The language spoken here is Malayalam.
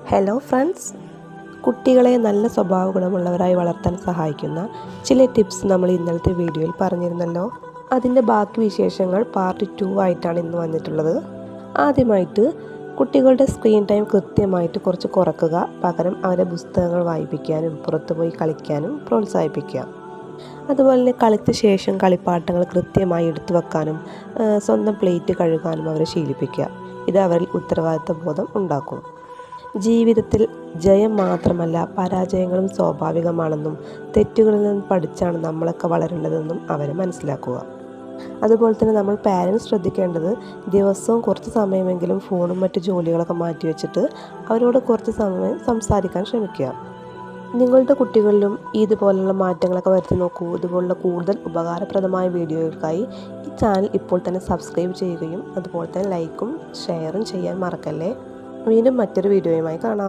ഹലോ ഫ്രണ്ട്സ്, കുട്ടികളെ നല്ല സ്വഭാവ ഗുണമുള്ളവരായി വളർത്താൻ സഹായിക്കുന്ന ചില ടിപ്സ് നമ്മൾ ഇന്നലത്തെ വീഡിയോയിൽ പറഞ്ഞിരുന്നല്ലോ. അതിൻ്റെ ബാക്കി വിശേഷങ്ങൾ പാർട്ട് 2 ആയിട്ടാണ് ഇന്ന് വന്നിട്ടുള്ളത്. ആദ്യമായിട്ട് കുട്ടികളുടെ സ്ക്രീൻ ടൈം കൃത്യമായിട്ട് കുറച്ച് കുറക്കുക. പകരം അവരെ പുസ്തകങ്ങൾ വായിപ്പിക്കാനും പുറത്തുപോയി കളിക്കാനും പ്രോത്സാഹിപ്പിക്കുക. അതുപോലെ തന്നെ കളിച്ച ശേഷം കളിപ്പാട്ടങ്ങൾ കൃത്യമായി എടുത്തു വെക്കാനും സ്വന്തം പ്ലേറ്റ് കഴുകാനും അവരെ ശീലിപ്പിക്കുക. ഇത് അവരിൽ ഉത്തരവാദിത്ത ബോധം ഉണ്ടാക്കും. ജീവിതത്തിൽ ജയം മാത്രമല്ല, പരാജയങ്ങളും സ്വാഭാവികമാണെന്നും തെറ്റുകളിൽ നിന്ന് പഠിച്ചാണ് നമ്മളൊക്കെ വളരേണ്ടതെന്നും അവരെ മനസ്സിലാക്കുക. അതുപോലെ തന്നെ നമ്മൾ പാരൻസ് ശ്രദ്ധിക്കേണ്ടത് ദിവസവും കുറച്ച് സമയമെങ്കിലും ഫോണും മറ്റു ജോലികളൊക്കെ മാറ്റിവെച്ചിട്ട് അവരോട് കുറച്ച് സമയം സംസാരിക്കാൻ ശ്രമിക്കുക. നിങ്ങളുടെ കുട്ടികളിലും ഇതുപോലുള്ള മാറ്റങ്ങളൊക്കെ വരുത്തി നോക്കൂ. ഇതുപോലുള്ള കൂടുതൽ ഉപകാരപ്രദമായ വീഡിയോകൾക്കായി ഈ ചാനൽ ഇപ്പോൾ തന്നെ സബ്സ്ക്രൈബ് ചെയ്യുകയും അതുപോലെ തന്നെ ലൈക്കും ഷെയറും ചെയ്യാൻ മറക്കല്ലേ. വീണ്ടും മറ്റൊരു വീഡിയോയുമായി കാണാം.